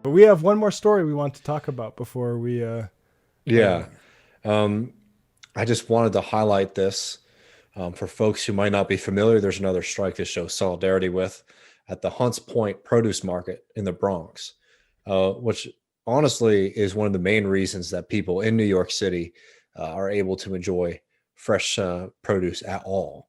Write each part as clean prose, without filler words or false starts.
we have one more story we want to talk about before we. Yeah. Um, I just wanted to highlight this for folks who might not be familiar. There's another strike to show solidarity with at the Hunts Point Produce Market in the Bronx, which honestly is one of the main reasons that people in New York City are able to enjoy fresh produce at all.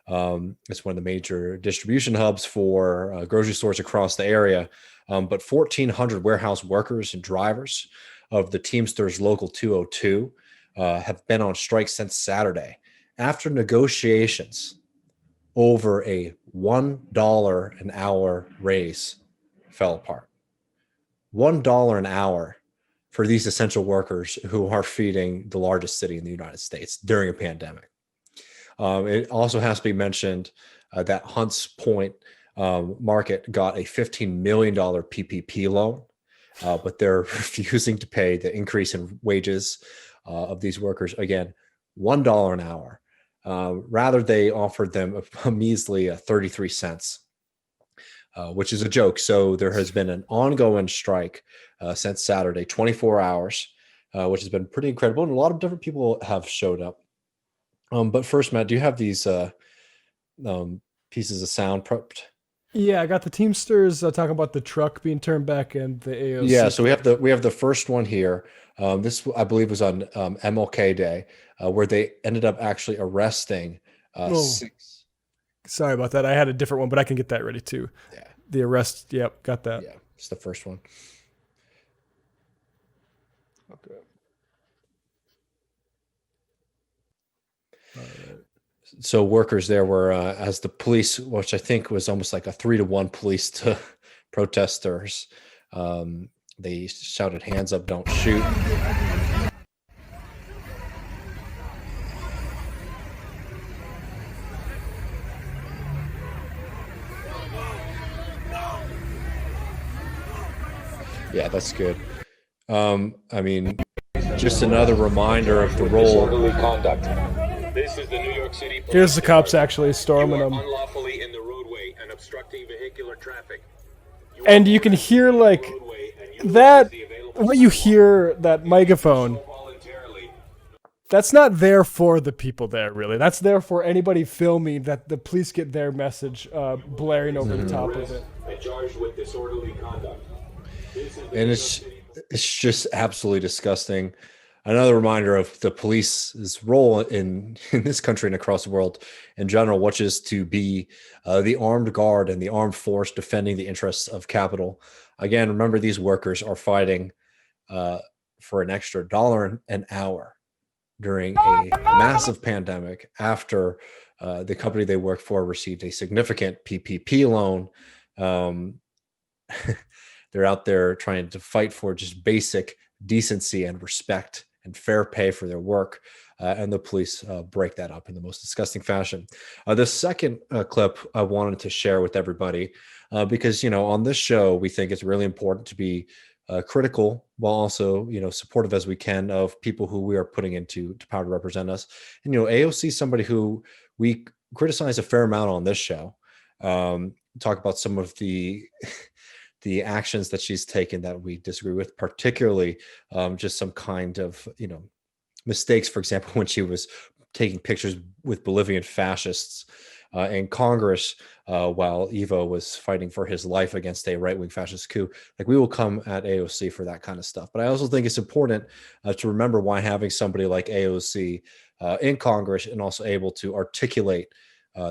It's one of the major distribution hubs for grocery stores across the area. But 1,400 warehouse workers and drivers of the Teamsters Local 202 have been on strike since Saturday after negotiations over a $1 an hour raise fell apart. $1 an hour for these essential workers who are feeding the largest city in the United States during a pandemic. It also has to be mentioned that Hunts Point Market got a $15 million PPP loan, but they're refusing to pay the increase in wages of these workers. Again, $1 an hour. Rather, they offered them a measly 33 cents, which is a joke. So there has been an ongoing strike since Saturday, 24 hours, which has been pretty incredible. And a lot of different people have showed up. But first, Matt, do you have these pieces of sound prepped? Yeah, I got the Teamsters talking about the truck being turned back and the Yeah, AOC. so we have the first one here. This I believe was on MLK Day, where they ended up actually arresting Oh, six. sorry about that. I had a different one, but I can get that ready too. Yeah, The arrest. Yep, got that. yeah, it's the first one. Okay. All right. So workers there were as the police, which I think was almost like a 3-to-1 police to protesters. They shouted, "Hands up, don't shoot." Yeah, that's good. I mean, just another reminder of the role. Disorderly conduct. This is the New York City Police Here's the cops Department. actually You storming are them, unlawfully in the roadway and obstructing vehicular traffic. You and are you can ordered to hear leave the like roadway and that. utilize the available What you sidewalk. hear that If you do megaphone. so voluntarily, That's not there for the people there, really. That's there for anybody filming that the police get their message blaring over the top of arrest it. and charged with disorderly conduct. This is the And New York it's City it's just absolutely disgusting. Another reminder of the police's role in this country and across the world in general, which is to be the armed guard and the armed force defending the interests of capital. Again, remember these workers are fighting uh, for an extra dollar an hour during a massive pandemic after the company they work for received a significant PPP loan. Um, they're out there trying to fight for just basic decency and respect and fair pay for their work. And the police break that up in the most disgusting fashion. The second clip I wanted to share with everybody, because, on this show, we think it's really important to be critical while also, supportive as we can of people who we are putting into to power to represent us. And, AOC is somebody who we criticize a fair amount on this show. Talk about some of the the actions that she's taken that we disagree with, particularly just some kind of mistakes. For example, when she was taking pictures with Bolivian fascists in Congress while Evo was fighting for his life against a right-wing fascist coup. Like, we will come at AOC for that kind of stuff. But I also think it's important to remember why having somebody like AOC in Congress and also able to articulate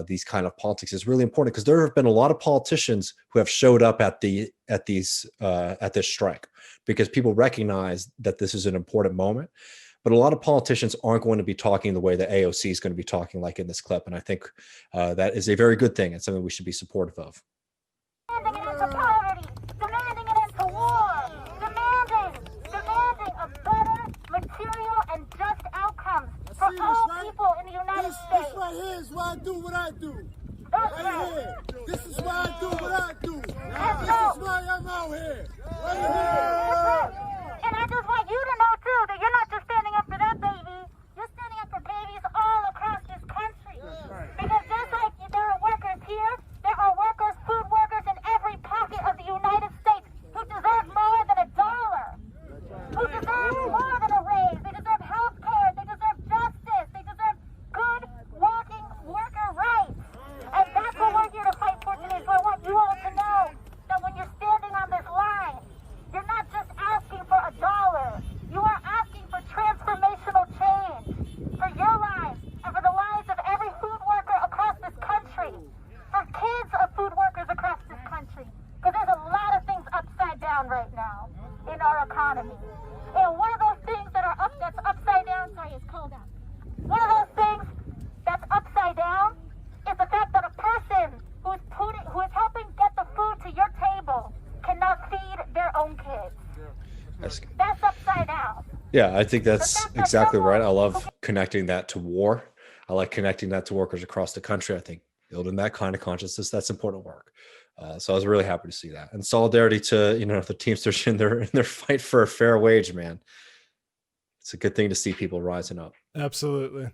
these kind of politics is really important, because there have been a lot of politicians who have showed up at this strike because people recognize that this is an important moment. But a lot of politicians aren't going to be talking the way that AOC is going to be talking, like in this clip. And I think that is a very good thing and something we should be supportive of. Demanding an end to poverty, demanding an end to war, demanding a better material and just outcomes for all people in the United States. This right here is why I do what I do. That's Right right. here. This is why I do what I do. This right. is why I'm out here. Right That's here. right. And I just want you to know too that you're not just standing up for that baby, you're standing up for babies all across this country. Because just like there are workers here, there are workers, food workers in every pocket of the United States who deserve more than a Yeah, I think that's exactly right. I love connecting that to war. I like connecting that to workers across the country. I think building that kind of consciousness, that's important work. So I was really happy to see that. And solidarity to, the Teamsters in their fight for a fair wage, man. It's a good thing to see people rising up. Absolutely.